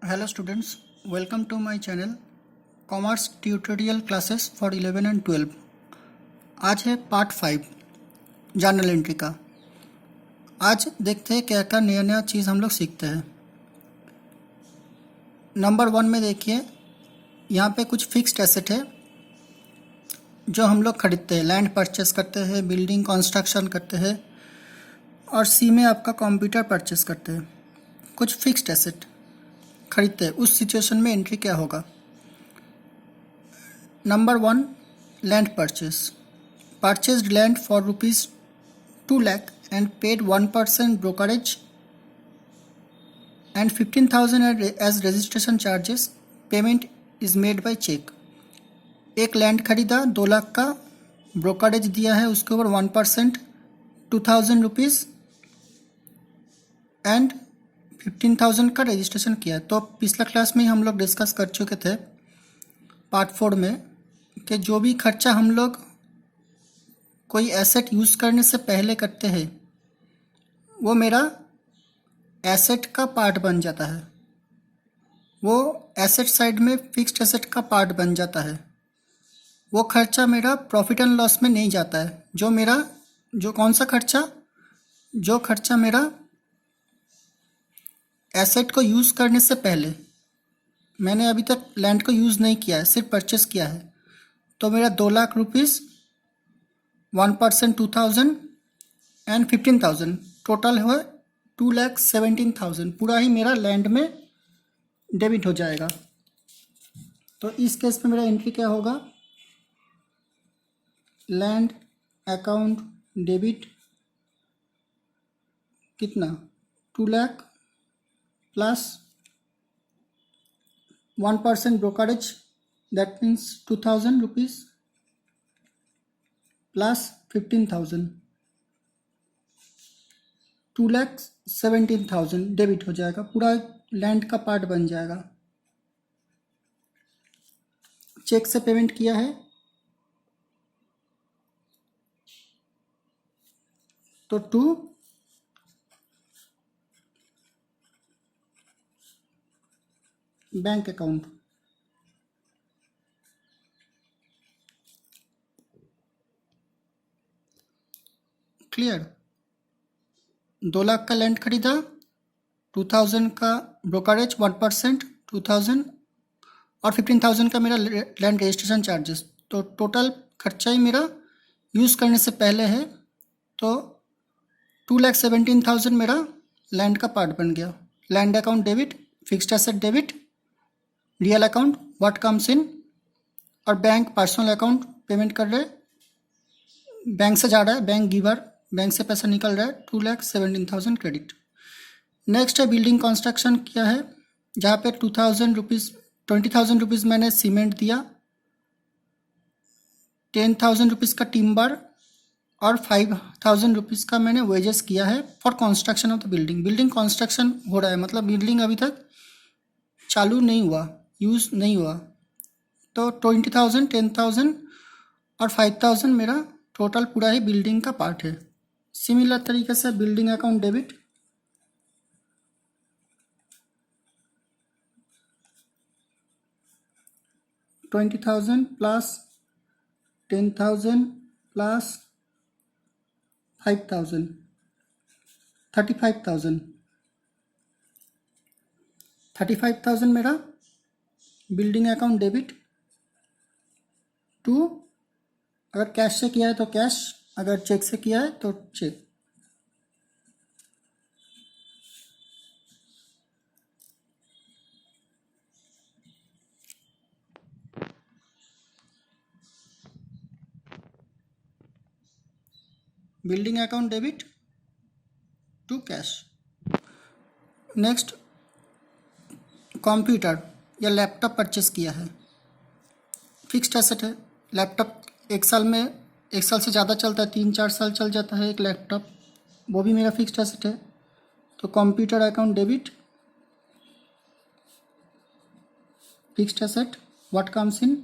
Hello students, welcome to my channel Commerce Tutorial Classes for 11 and 12। आज है part 5 journal entry का। आज देखते हैं क्या क्या नया नया चीज़ हम लोग सीखते हैं। नंबर 1 में देखिए, यहाँ पे कुछ फिक्स्ड एसेट है जो हम लोग खरीदते हैं, लैंड परचेस करते हैं, बिल्डिंग कंस्ट्रक्शन करते हैं, और सी में आपका कंप्यूटर परचेस करते हैं। कुछ फिक्स्ड एसेट खरीदते हैं, उस सिचुएशन में एंट्री क्या होगा। Number 1, land purchased land for rupees 2 lakh and paid 1% brokerage and 15,000 as registration charges. Payment is made by check। एक लैंड खरीदा 2 लाख का, ब्रोकरेज दिया है उसके ऊपर 1%, 2,000 रुपीज़ एंड 15,000 का रजिस्ट्रेशन किया। तो पिछला क्लास में हम लोग डिस्कस कर चुके थे पार्ट 4 में कि जो भी खर्चा हम लोग कोई एसेट यूज़ करने से पहले करते हैं वो मेरा एसेट का पार्ट बन जाता है, वो एसेट साइड में फिक्स्ड एसेट का पार्ट बन जाता है। वो खर्चा मेरा प्रॉफिट एंड लॉस में नहीं जाता है। जो खर्चा मेरा एसेट को यूज़ करने से पहले, मैंने अभी तक लैंड को यूज़ नहीं किया है, सिर्फ परचेस किया है, तो मेरा 2 लाख रुपीज़, 1% 2,000 एंड 15,000 टोटल हुआ 2,17,000 पूरा ही मेरा लैंड में डेबिट हो जाएगा। तो इस केस में मेरा एंट्री क्या होगा, लैंड अकाउंट डेबिट कितना, 2 lakh plus 1% brokerage, that means 2,000 rupees plus 15,000, 2,17,000 debit हो जाएगा, पूरा लैंड का पार्ट बन जाएगा। चेक से पेमेंट किया है तो 2 बैंक अकाउंट। क्लियर। 2 लाख का लैंड खरीदा, 2,000 का ब्रोकरेज, 1% 2,000 और 15,000 का मेरा लैंड रजिस्ट्रेशन चार्जेस। तो टोटल खर्चा ही मेरा यूज़ करने से पहले है, तो 2,17,000 मेरा लैंड का पार्ट बन गया। Land account debit, fixed asset debit, real account what comes इन, और बैंक पर्सनल अकाउंट पेमेंट कर रहे, बैंक से जा रहा है, बैंक गिवर, बैंक से पैसा निकल रहा है, 2,17,000 क्रेडिट। नेक्स्ट है बिल्डिंग कंस्ट्रक्शन किया है, जहाँ पे 20,000 रुपीज़ मैंने सीमेंट दिया, 10,000 रुपीज़ का टिम्बर और 5,000 रुपीज़ का मैंने वेजेस किया है for construction of the building. Building construction हो रहा है, मतलब बिल्डिंग अभी तक चालू नहीं हुआ, यूज़ नहीं हुआ। तो 20,000, 10,000 और 5,000 मेरा टोटल पूरा ही बिल्डिंग का पार्ट है। सिमिलर तरीके से building account debit, $20,000 plus 10,000 plus 5,000, 35,000। 35,000 मेरा बिल्डिंग अकाउंट डेबिट टू, अगर कैश से किया है तो कैश, अगर चेक से किया है तो cheque. Building account debit to cash. Next, computer या लैपटॉप परचेस किया है, फिक्स्ड एसेट है। लैपटॉप एक साल से ज़्यादा चलता है, 3-4 साल चल जाता है एक लैपटॉप, वो भी मेरा फिक्स्ड एसेट है। तो computer account debit, fixed asset what comes in,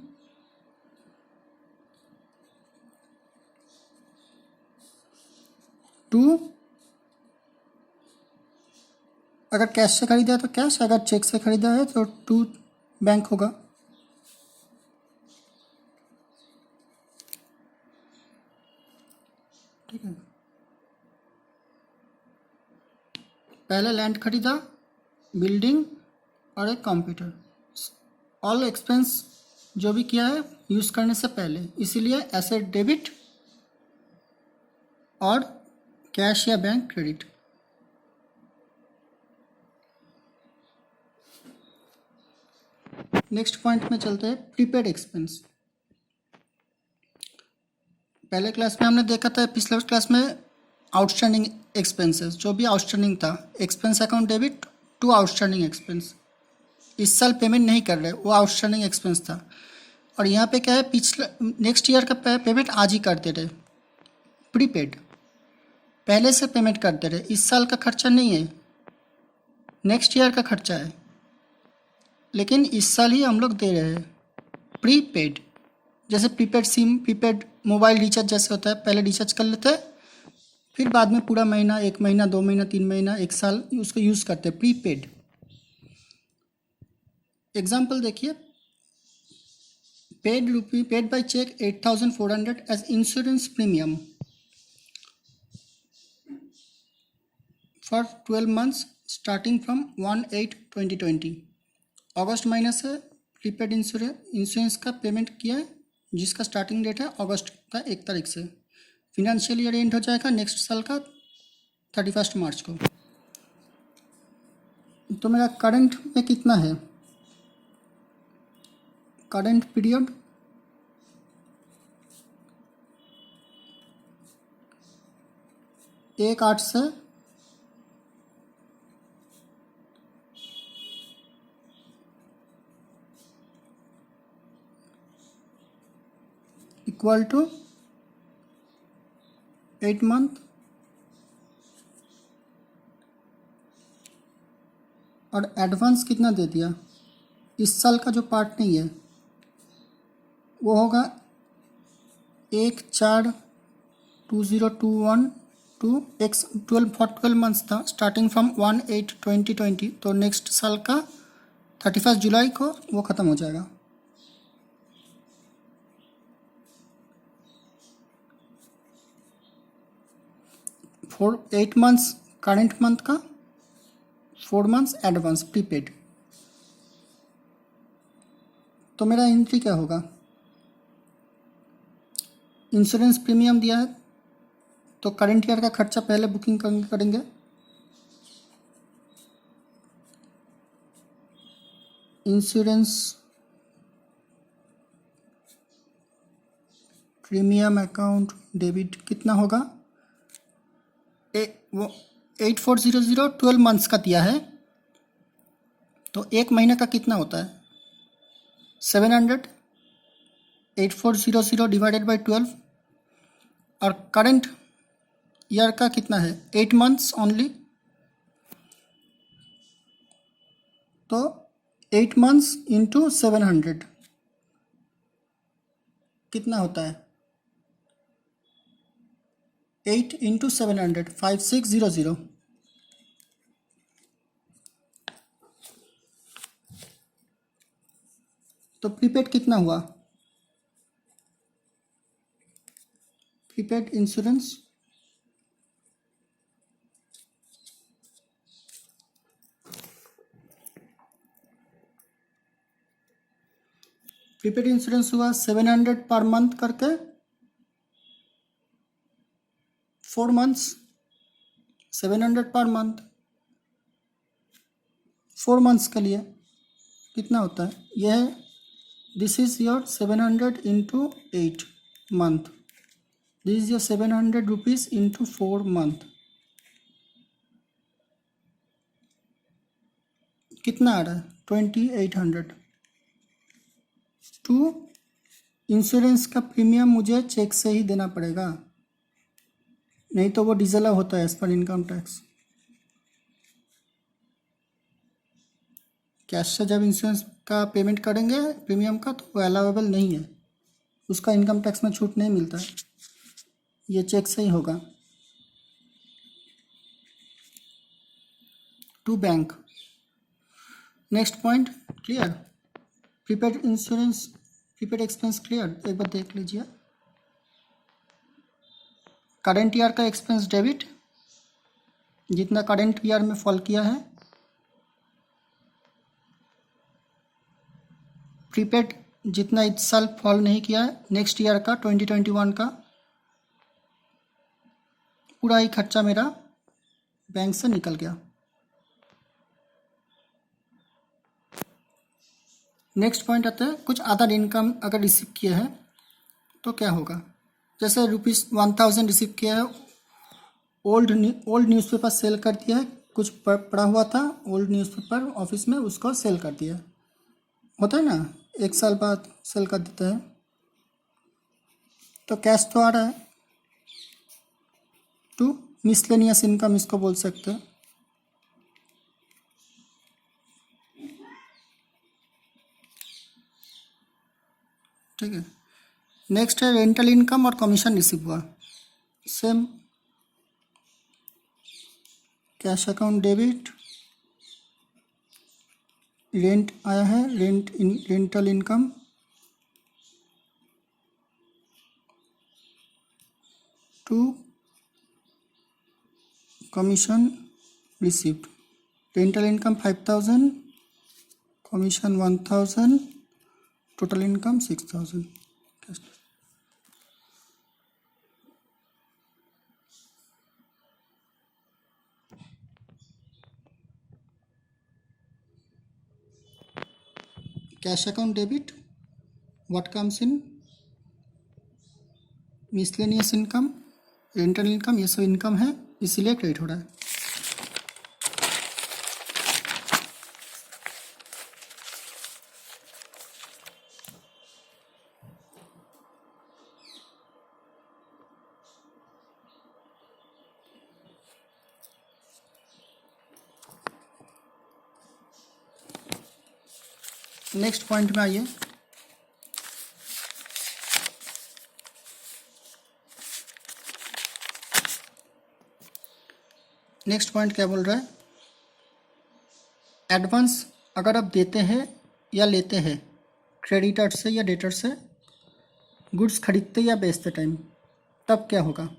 to अगर कैश से खरीदा है तो कैश, अगर चेक से खरीदा है तो टू बैंक होगा। ठीक है, पहले लैंड खरीदा, बिल्डिंग और एक कंप्यूटर, ऑल एक्सपेंस जो भी किया है यूज़ करने से पहले, इसीलिए एसेट डेबिट और कैश या बैंक क्रेडिट। नेक्स्ट पॉइंट में चलते हैं, प्रीपेड एक्सपेंस। पहले क्लास में हमने देखा था, पिछले क्लास में आउटस्टैंडिंग एक्सपेंसेस, जो भी आउटस्टैंडिंग था, expense account debit to outstanding expense. इस साल पेमेंट नहीं कर रहे, वो आउटस्टैंडिंग एक्सपेंस था। और यहाँ पे क्या है, पिछले नेक्स्ट ईयर का पेमेंट आज ही करते रहे, प्रीपेड, पहले से पेमेंट करते रहे। इस साल का खर्चा नहीं है, नेक्स्ट ईयर का खर्चा है, लेकिन इस साल ही हम लोग दे रहे हैं प्रीपेड। जैसे prepaid SIM, prepaid mobile recharge जैसे होता है, पहले रिचार्ज कर लेते हैं, फिर बाद में पूरा महीना, 1 महीना, 2 महीना, 3 महीना, 1 साल उसको यूज़ करते हैं, प्रीपेड। एग्जाम्पल देखिए, paid by cheque 8,400 as insurance premium for 12 months starting from 1/8/2020। अगस्त महीने से प्रीपेड इंश्योरेंस का पेमेंट किया है, जिसका स्टार्टिंग डेट है अगस्त का 1 तारीख से। फिनेंशियल ईयर एंड हो जाएगा नेक्स्ट साल का 31 मार्च को। तो मेरा करंट में कितना है, करंट पीरियड 1/8 से इक्वल टू 8 मंथ, और एडवांस कितना दे दिया, इस साल का जो पार्ट नहीं है वो होगा 1/4/2021 टू एक्स 12 मंथ्स था, स्टार्टिंग फ्रॉम 1/8/2020। तो नेक्स्ट साल का 31 जुलाई को वो ख़त्म हो जाएगा। फोर 8 मंथ्स करेंट मंथ का, 4 मंथ्स एडवांस प्रीपेड। तो मेरा एंट्री क्या होगा, इंश्योरेंस प्रीमियम दिया है तो करंट ईयर का खर्चा पहले बुकिंग करेंगे। इंश्योरेंस प्रीमियम अकाउंट डेबिट कितना होगा, वो 8400 12 मंथ्स का दिया है, तो एक महीने का कितना होता है 700, 8400 डिवाइडेड बाई 12, और करंट ईयर का कितना है 8 मंथ्स ओनली, तो 8 मंथ्स इंटू 700 कितना होता है, 8 इंटू 700 5600। तो प्रीपेड कितना हुआ, प्रीपेड इंश्योरेंस हुआ 700 पर मंथ करके 4 मंथ्स, 700 पर मंथ 4 मंथ्स के लिए कितना होता है, यह है, this is your 700 into 8 month, this is your 700 rupees into 4 month. कितना आ रहा है 2800। टू इंश्योरेंस का प्रीमियम मुझे चेक से ही देना पड़ेगा, नहीं तो वो डीजल होता है as per income tax. Cash से जब इंश्योरेंस का पेमेंट करेंगे प्रीमियम का, तो वो अलाउेबल नहीं है, उसका इनकम टैक्स में छूट नहीं मिलता है, ये चेक से ही होगा। To bank. Next point clear. Prepaid insurance, prepaid expense clear, एक बार देख लीजिए। करेंट ईयर का एक्सपेंस डेबिट, जितना करेंट ईयर में फॉल किया है। प्रीपेड जितना इस साल फॉल नहीं किया है, नेक्स्ट ईयर का 2021 का पूरा ही खर्चा मेरा बैंक से निकल गया। नेक्स्ट पॉइंट आता है कुछ अदर इनकम अगर रिसीव किया है तो क्या होगा। जैसे ₹1000 रिसीव किया है, ओल्ड न्यूज़पेपर सेल कर दिया है, कुछ पड़ा हुआ था ओल्ड न्यूज़पेपर ऑफिस में, उसको सेल कर दिया है। होता है ना, 1 साल बाद सेल कर देता है, तो कैश तो आ रहा है। टू मिसलेनियस इनकम इसको बोल सकते हैं। ठीक है। नेक्स्ट है रेंटल इनकम और कमीशन रिसीव हुआ, same cash account debit, rent आया है, rental income, to commission received. Rental income 5000, commission 1000, total income 6000। Cash account debit, what comes in miscellaneous income, rental income, ये सब इनकम है, इसीलिए credit हो रहा है। नेक्स्ट पॉइंट में आइए। नेक्स्ट पॉइंट क्या बोल रहा है, एडवांस अगर आप देते हैं या लेते हैं क्रेडिटर से या डेटर से, गुड्स खरीदते या बेचते टाइम, तब क्या होगा।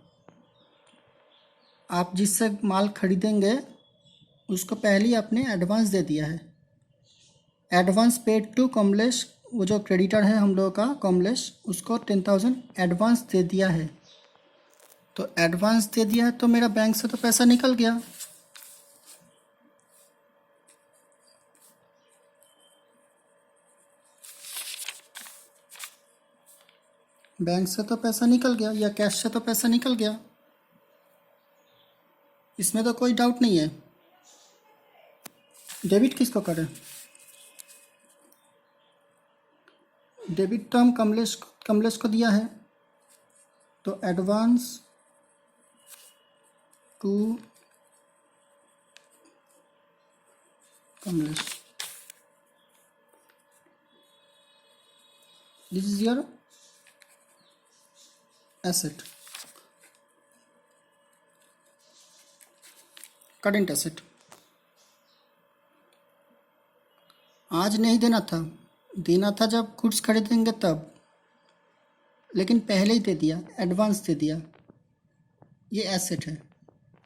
आप जिससे माल खरीदेंगे उसको पहले ही आपने एडवांस दे दिया है। एडवांस पेड टू कमलेश, वो जो क्रेडिटर है हम लोगों का कमलेश, उसको 10,000 एडवांस दे दिया है। तो एडवांस दे दिया है तो मेरा बैंक से तो पैसा निकल गया। बैंक से तो पैसा निकल गया या कैश से तो पैसा निकल गया, इसमें तो कोई डाउट नहीं है। डेबिट किसको करें, डेबिट तो हम कमलेश को दिया है, तो advance to Kamlesh, this is your asset, current asset. आज नहीं देना था, देना था जब गुड्स खरीदेंगे तब, लेकिन पहले ही दे दिया, एडवांस दे दिया, ये एसेट है।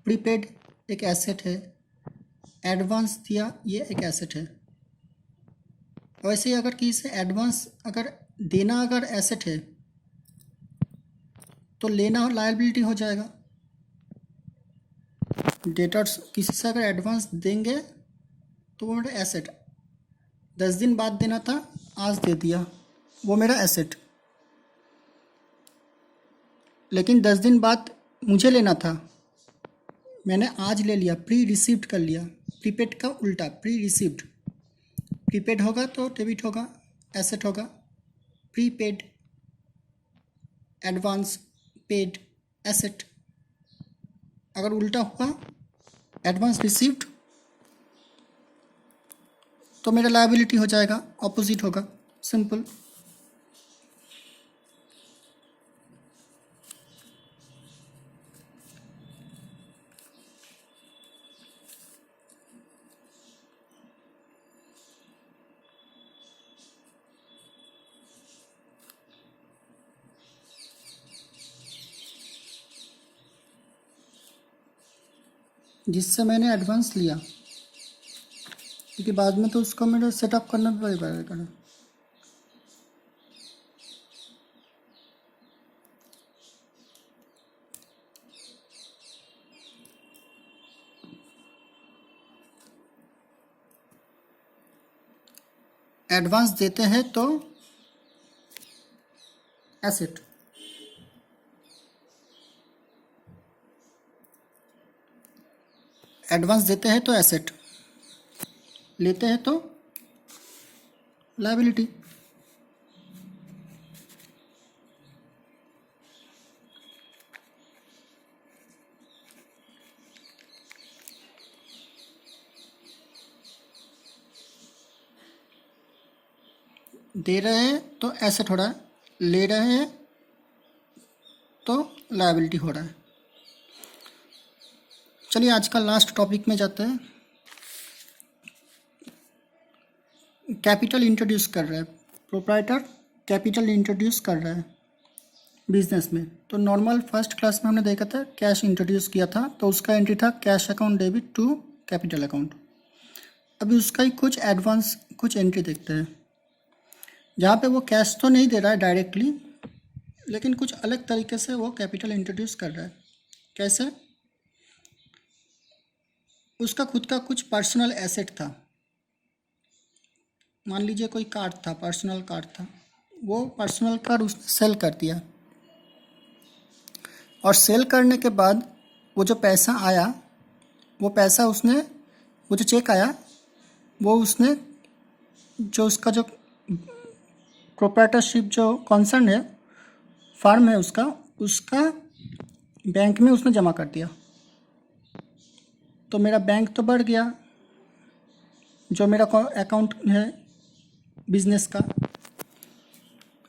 प्रीपेड एक एसेट है, एडवांस दिया ये एक एसेट है। वैसे ही अगर किसी से एडवांस अगर देना अगर एसेट है तो लेना लायबिलिटी हो जाएगा। डेटर्स किसी से अगर एडवांस देंगे तो वो मेरा एसेट, 10 दिन बाद देना था आज दे दिया, वो मेरा एसेट। लेकिन 10 दिन बाद मुझे लेना था, मैंने आज ले लिया, प्री रिसीव्ड कर लिया। प्रीपेड का उल्टा प्री रिसीव्ड, प्रीपेड होगा तो डेबिट होगा, एसेट होगा। Prepaid, advance, paid, asset. अगर उल्टा हुआ एडवांस रिसीव्ड तो मेरा लायबिलिटी हो जाएगा, ऑपोजिट होगा, सिंपल। जिससे मैंने एडवांस लिया, क्योंकि बाद में तो उसको मेरे सेटअप करना भी पड़ेगा। एडवांस देते हैं तो एसेट, एडवांस देते हैं तो एसेट, लेते हैं तो लायबिलिटी। दे रहे हैं तो एसेट हो रहा है, ले रहे हैं तो लायबिलिटी हो रहा है। चलिए आज का लास्ट टॉपिक में जाते हैं। कैपिटल इंट्रोड्यूस कर रहा है, प्रोप्राइटर कैपिटल इंट्रोड्यूस कर रहा है बिजनेस में। तो नॉर्मल फर्स्ट क्लास में हमने देखा था कैश इंट्रोड्यूस किया था, तो उसका एंट्री था cash account debit to capital account. अभी उसका ही कुछ एडवांस कुछ एंट्री देखते हैं, जहाँ पे वो कैश तो नहीं दे रहा है डायरेक्टली, लेकिन कुछ अलग तरीके से वो कैपिटल इंट्रोड्यूस कर रहा है। कैसे? उसका खुद का कुछ पर्सनल एसेट था, मान लीजिए कोई कार्ड था, पर्सनल कार्ड था, वो पर्सनल कार्ड उसने सेल कर दिया, और सेल करने के बाद वो जो पैसा आया, वो पैसा उसने, वो जो चेक आया, वो उसने जो उसका जो प्रोप्राइटरशिप जो कॉन्सर्न है, फार्म है उसका, उसका बैंक में उसने जमा कर दिया। तो मेरा बैंक तो बढ़ गया, जो मेरा अकाउंट है बिजनेस का,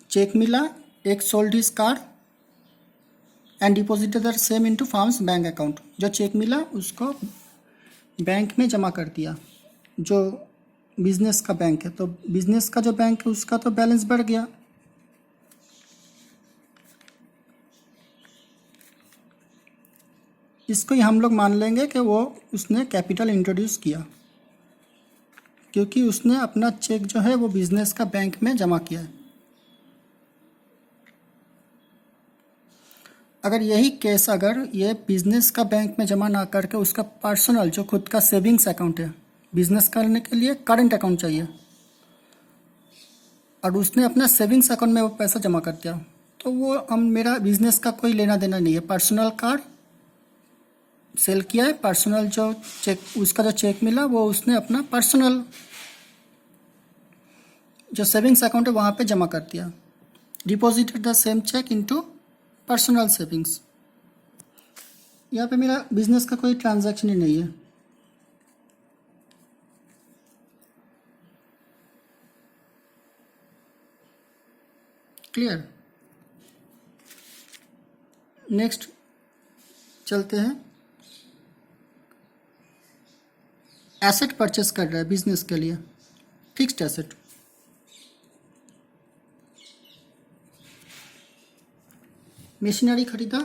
चेक मिला, एक sold his car and deposited the same into farms bank account. जो चेक मिला उसको बैंक में जमा कर दिया, जो बिजनेस का बैंक है। तो बिजनेस का जो बैंक है उसका तो बैलेंस बढ़ गया। इसको ही हम लोग मान लेंगे कि वो उसने कैपिटल इंट्रोड्यूस किया, क्योंकि उसने अपना चेक जो है वो बिजनेस का बैंक में जमा किया है। अगर यही केस, अगर ये बिजनेस का बैंक में जमा ना करके उसका पर्सनल जो खुद का सेविंग्स अकाउंट है, बिजनेस करने के लिए करंट अकाउंट चाहिए, और उसने अपना सेविंग्स अकाउंट में वो पैसा जमा कर दिया, तो वो हम, मेरा बिजनेस का कोई लेना देना नहीं है। पर्सनल कार्ड सेल किया है, पर्सनल जो चेक, उसका जो चेक मिला वो उसने अपना पर्सनल जो सेविंग्स अकाउंट है वहाँ पे जमा कर दिया। Deposited the same cheque into personal savings. यहाँ पे मेरा बिजनेस का कोई ट्रांजैक्शन ही नहीं है। क्लियर? नेक्स्ट चलते हैं। एसेट परचेस कर रहा है बिजनेस के लिए, फिक्स्ड एसेट। मशीनरी खरीदा,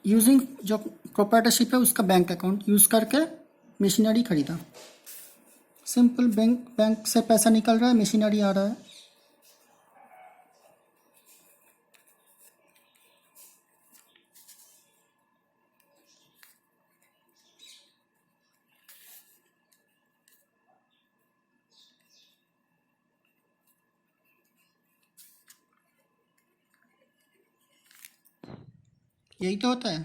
यूजिंग जो प्रोप्राइटरशिप है उसका बैंक अकाउंट यूज़ करके मशीनरी खरीदा। सिंपल, बैंक से पैसा निकल रहा है, मशीनरी आ रहा है। यही तो होता है।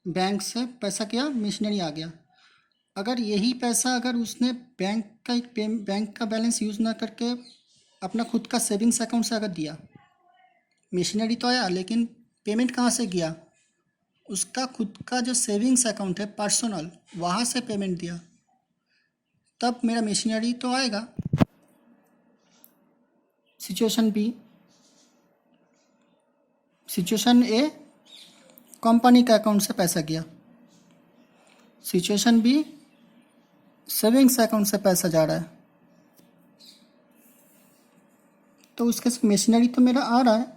बैंक से पैसा किया, मशीनरी आ गया। अगर यही पैसा अगर उसने बैंक का बैलेंस यूज़ ना करके अपना खुद का सेविंग्स अकाउंट से अगर दिया, मशीनरी तो आया लेकिन पेमेंट कहाँ से गया? उसका खुद का जो सेविंग्स अकाउंट है पर्सनल, वहाँ से पेमेंट दिया, तब मेरा मशीनरी तो आएगा। Situation B, situation A, company के अकाउंट से पैसा गया। सिचुएशन बी, सेविंग्स अकाउंट से पैसा जा रहा है, तो उसके मशीनरी तो मेरा आ रहा है।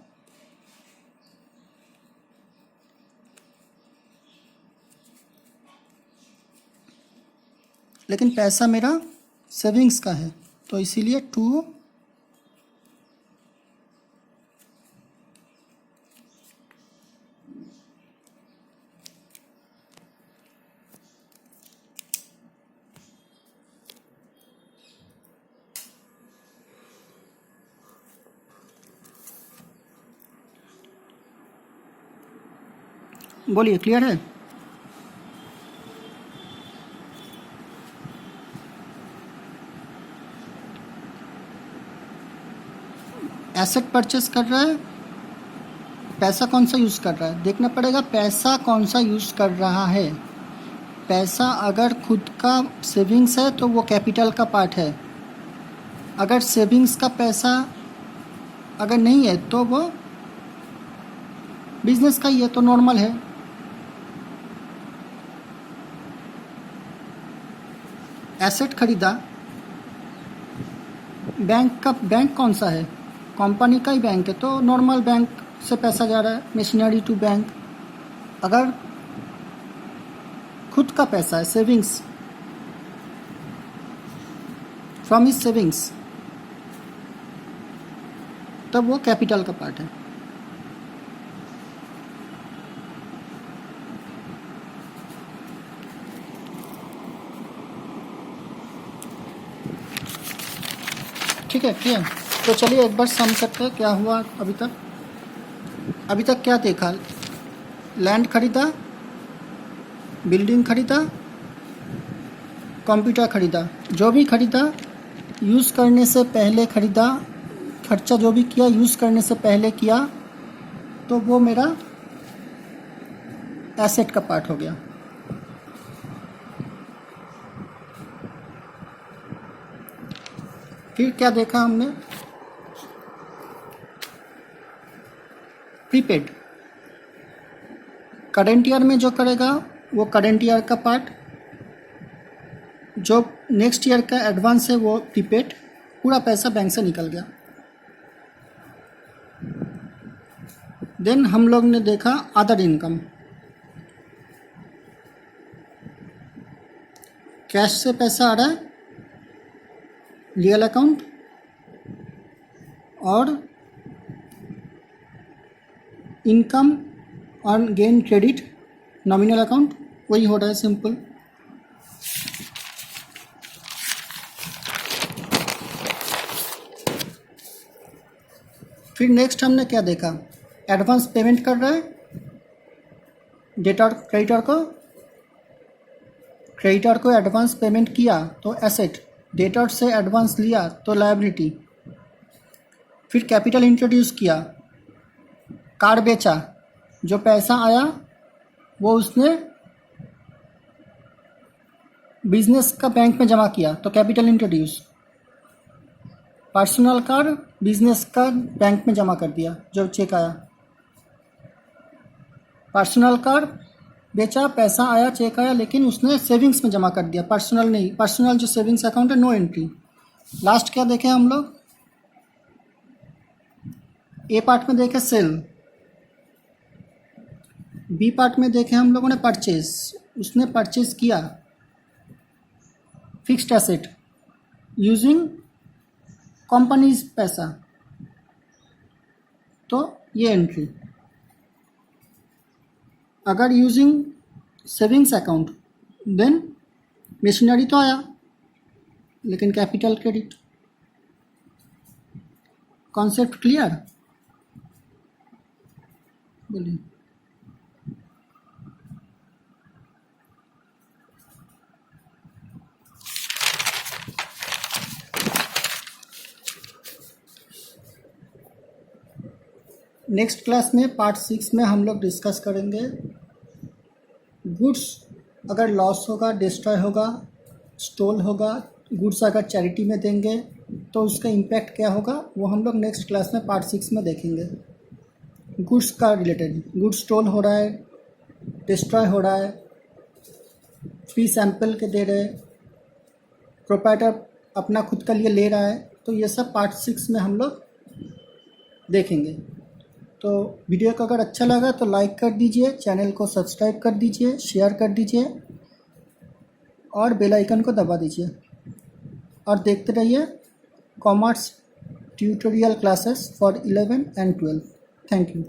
लेकिन पैसा मेरा सेविंग्स का है, तो इसीलिए 2 बोलिए, क्लियर है? एसेट परचेस कर रहा है, पैसा कौन सा यूज़ कर रहा है देखना पड़ेगा। पैसा कौन सा यूज़ कर रहा है। पैसा अगर खुद का सेविंग्स है तो वो कैपिटल का पार्ट है। अगर सेविंग्स का पैसा अगर नहीं है तो वो बिजनेस का ही है, तो नॉर्मल है। एसेट खरीदा, बैंक कौन सा है, कंपनी का ही बैंक है, तो नॉर्मल बैंक से पैसा जा रहा है, मशीनरी टू बैंक। अगर खुद का पैसा है, सेविंग्स, फ्रॉम हिज सेविंग्स, तब वो कैपिटल का पार्ट है। ठीक है, क्लियर? तो चलिए एक बार सम करते हैं क्या हुआ अभी तक क्या देखा। लैंड खरीदा, बिल्डिंग खरीदा, कंप्यूटर खरीदा। जो भी खरीदा यूज़ करने से पहले खरीदा, खर्चा जो भी किया यूज़ करने से पहले किया, तो वो मेरा एसेट का पार्ट हो गया। फिर क्या देखा हमने, प्रीपेड। करेंट ईयर में जो करेगा वो करेंट ईयर का पार्ट, जो नेक्स्ट ईयर का एडवांस है वो प्रीपेड। पूरा पैसा बैंक से निकल गया। देन हम लोग ने देखा अदर इनकम। कैश से पैसा आ रहा है, रियल अकाउंट, और इनकम और गेन क्रेडिट नॉमिनल अकाउंट, वही हो रहा है, सिंपल। फिर नेक्स्ट हमने क्या देखा, एडवांस पेमेंट कर रहा है डेटर क्रेडिटर को एडवांस पेमेंट किया तो एसेट, डेटर से एडवांस लिया तो लायबिलिटी। फिर कैपिटल इंट्रोड्यूस किया, कार बेचा, जो पैसा आया वो उसने बिजनेस का बैंक में जमा किया तो capital introduce. Personal car business का बैंक में जमा कर दिया जो चेक आया। पर्सनल कार बेचा, पैसा आया, चेक आया, लेकिन उसने सेविंग्स में जमा कर दिया, पर्सनल नहीं। पर्सनल जो सेविंग्स अकाउंट है, नो एंट्री। लास्ट क्या देखे हम लोग, ए पार्ट में देखे सेल, बी पार्ट में देखे हम लोगों ने परचेज। उसने परचेज किया फिक्स्ड एसेट यूजिंग कंपनीज पैसा, तो ये एंट्री। अगर using savings account then machinery तो आया लेकिन कैपिटल क्रेडिट। Concept clear? बोलिए। नेक्स्ट क्लास में पार्ट 6 में हम लोग डिस्कस करेंगे गुड्स अगर लॉस होगा, डिस्ट्रॉय होगा, स्टोल होगा, गुड्स अगर चैरिटी में देंगे तो उसका इम्पैक्ट क्या होगा, वो हम लोग नेक्स्ट क्लास में पार्ट 6 में देखेंगे। गुड्स का रिलेटेड, गुड्स स्टोल हो रहा है, डिस्ट्रॉय हो रहा है, फ्री सैंपल के दे रहे, प्रोप्राइटर अपना खुद का लिए ले रहा है, तो ये सब पार्ट 6 में हम लोग देखेंगे। तो वीडियो को अगर अच्छा लगा तो लाइक कर दीजिए, चैनल को सब्सक्राइब कर दीजिए, शेयर कर दीजिए। और बेल आइकन को दबा दीजिए और देखते रहिए commerce tutorial classes for 11 and 12। Thank you.